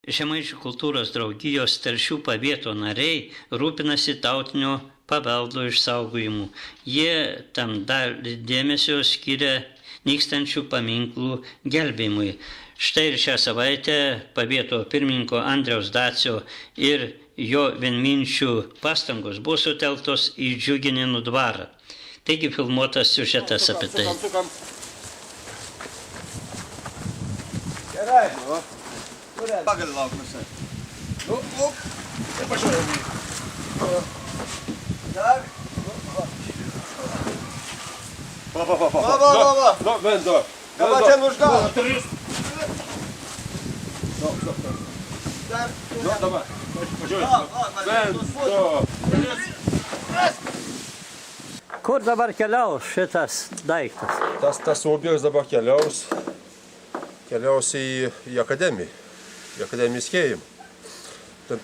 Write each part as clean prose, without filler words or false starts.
Žemaičių kultūros draugijos Telšių pavieto nariai rūpinasi tautinio paveldo išsaugojimu. Jie tam dalį dėmesio skiria nykstančių paminklų gelbėjimui. Štai ir šią savaitę pavieto pirmininko Andriaus Dacio ir jo vienminčių pastangos buvo sutelktos į Džiuginėnų dvarą. Taigi filmuotas siužetas apie tai. Gerai, pagal lauknuose. Ir pažiūrėjom jį. Dar. Va. Vien du. Ką ten užgavo? Tris. Dar. Dabar. Pažiūrėjom. Vien du. Kur dabar keliaus šitas daiktas? Tas objektas dabar keliaus į akademiją. Į akademijos kėjim.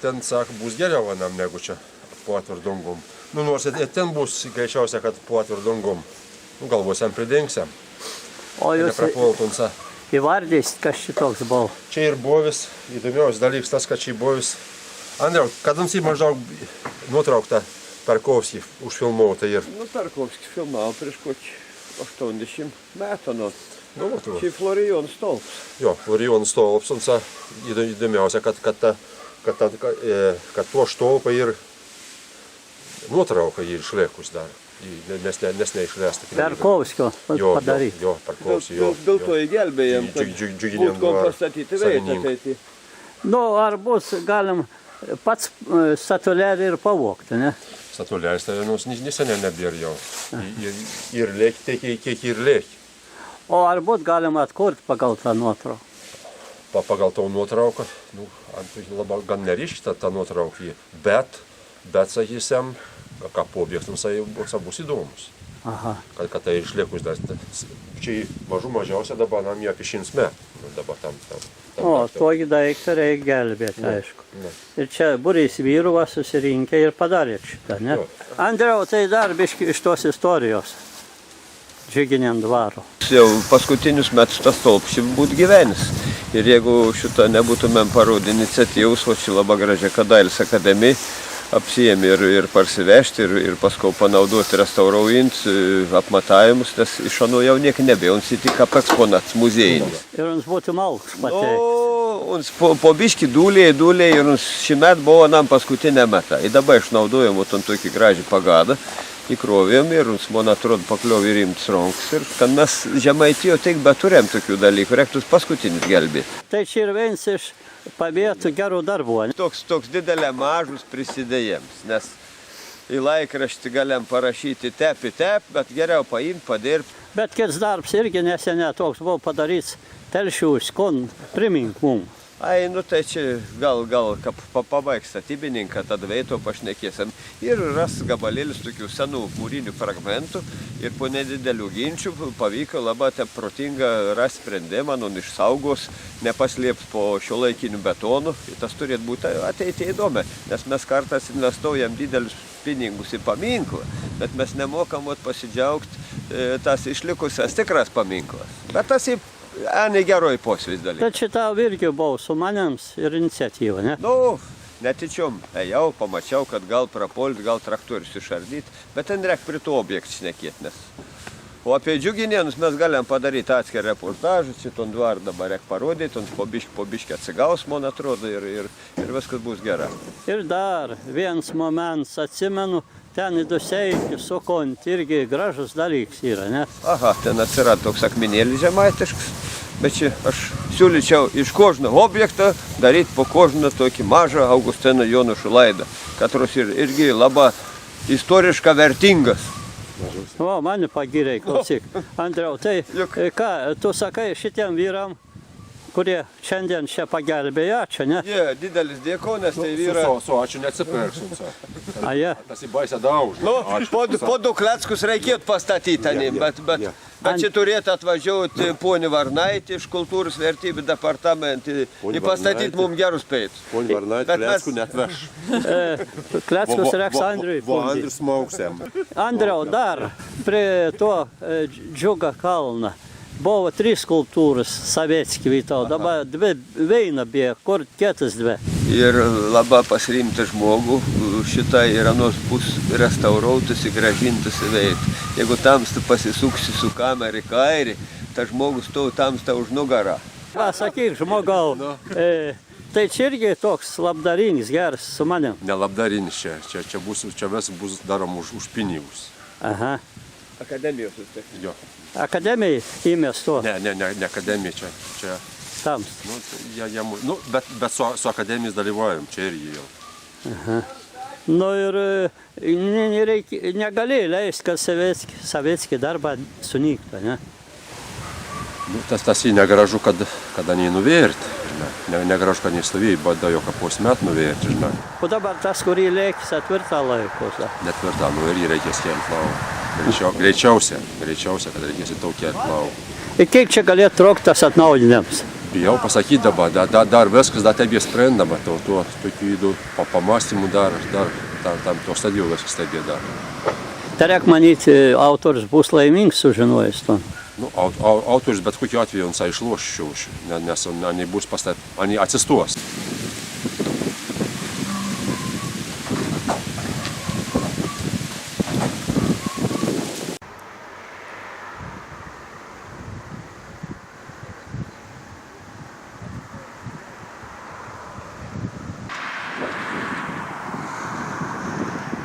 Ten, sako, bus geriau vienam negu čia po atviru dangum. Nors ten bus greičiausia, kad po atviru dangum. Galvos jam pridengsiam. O jūs įvardysit, kas šitoks buvo? Čia ir bovis, įdomiausias dalykas tas, kad čia bovis. Andriau, kada jums maždaug nutraukta Tarkovskį užfilmuota ir? Tarkovskį filmavo prieš kokį 80 metų. Čia Florijonas stolpas. Jo, Florijonas stolpas. Įdomiausia, kad tuo stolpą ir nutrauką jį išlėkus dar. Nes neišlėsta. Tarkovskio padaryti. Jo, Tarkovskio. Dėl to įgelbėjom, kad būtų pastatyti veitą. Ar bus galim pats statulėlį ir pavogti, ne? Statulėlis tai neseniai nebėr jau. Ir lėkti, kiek ir lėkti. O ar bus galima atkurti pagal tą nuotrauką? Pagal tą nuotrauką, gan neriškita tą nuotrauką, bet sakysim, ką po objektams bus įdomus. Aha. Kad tai išliekus dar. Čia mažiausia dabar nam apie 100 metų. Dabar tam. O, tokį daiktą reikia gelbėti, aišku. Ir čia būrys vyrų susirinkę ir padarėt šitą, ne? Andriau, tai dar biški iš tos istorijos. Džiuginėnų dvaro. Jau paskutinius metus tas stolpas būtų gyvenis. Ir jeigu šitą nebūtumėm parodė iniciatyvus, o čia labai gražiai Kadailis akademijai apsijėmė ir parsivežti, ir paskui panaudoti restauraujant apmatavimus, nes iš ano jau niekai nebėjo, uns tik kaip eksponats muziejinis. Ir uns būtų malks pateikti. Uns po biškį dūlė, ir uns šį metą buvo nam paskutinę metą. Ir dabar išnaudojom tokį gražį pagadą. Įkrovėm ir mums, man atrodo, pakliovė rimtas rankas. Ir kad mes Žemaitijoje tik beturėm tokių dalykų, reiktus paskutinis gelbėti. Tai čia ir vienas iš pavietų gerų darbų. Toks didelė mažus prisidėjams, nes į laikraštį galim parašyti tepi, bet geriau paimti, padirbti. Bet kits darbs irgi neseniai toks buvo padaryts Telšių skon, primink mums. Tai čia gal pabaigs statybininką, tada veito pašnekėsim. Ir ras gabalėlis tokių senų mūrinių fragmentų ir po nedidelių ginčių pavyko labai protingą rasti sprendimą, išsaugos, nepaslėps po šiuolaikiniu betonu. Ir tas turėtų būti ateityje įdomi, nes mes kartais investuojam didelius pinigus į paminklą, bet mes nemokam pasidžiaugti tas išlikusias tikras paminklas. Bet tas geroj posvis dalykas. Bet šitą irgi buvo su manims ir iniciatyva, ne? Netyčiom ėjau, pamačiau, kad gal prapolt, gal traktorius išardyti, bet ten reikia prie tų objektų šnekėti. O apie Džiuginėnus mes galim padaryti atskirą reportažą, šiton dvarą dabar reikia parodyti, po biškį atsigaus, man atrodo, ir viskas bus gerai. Ir dar vienas momentas atsimenu, ten įdusiai sukont irgi gražus dalyks yra, ne? Aha, ten atsirado toks akmenėlis žemaitiškas, bet čia aš siūlyčiau iš kožno objektą daryti po kožno tokį mažą Augustino Jonušų laidą, katros irgi labai istoriškai vertingas. O, mane pagyrė, klausyk. Andriau, tai ką, tu sakai šitiem vyram, kurie šiandien čia pagelbėjo, čia, ne? Didelis dėko, nes tai vyra... Ačiū neatsipirksim. Tas įbaisė daug. Po 2 kleckus reikėtų pastatyti, bet čia turėtų atvažiuoti ponį Varnaitį iš kultūros vertybių departamentą ir pastatyti mums gerus peitus. Ponį Varnaitį kleckų neatveš. Kleckus reiks Andriui. Andrius smauksėm. Andriau, dar prie to Džiuga kalną. buvo 3 skulptūros Savetski Vytau, dabar 2 veina bija, kur kitas 2. Ir labai pasirinkti žmogų šitą ir anos bus restauruotas, įgražintas į veidą. Jeigu tamsta pasisuksi su kamera į kairį, tas žmogus tau tamsta už nugarą. Ką sakyk, žmogau, tai čia irgi toks labdarinis geras su manim. Nelabdarinis čia bus darom už pinigus. Aha. Akademijos užtekti. Jo. Akademijai įmėsto. Ne akademija čia. Tams. Bet su akademijais dalyvaujam, čia irgi jau. Aha. Nu ir negali leisti, kad Savetski darbą sunyktų, ne? Tas jį negražu, kad jį nuverti. Negražu, kad jį stovėjai, bet jau kapos metų nuverti, žinai. O dabar tas, kurį leikis atvirtą laikus. Netvirtą, ir jį reikės kelti lauk. Greičiausia, kad reikės į tau kelti lauk. Ir kiek čia galėtų trukti tas atnaudinimas? Bijau pasakyti dabar, dar viskas, dar tebė sprendama, tokių įdų pamastymų dar tam to stadijų viskas tebė dar. Tai reik manyti, autorius bus laimingas sužinojęs to. Autorius bet kokiu atveju jis išloš šiaušių, nes bus atsistos.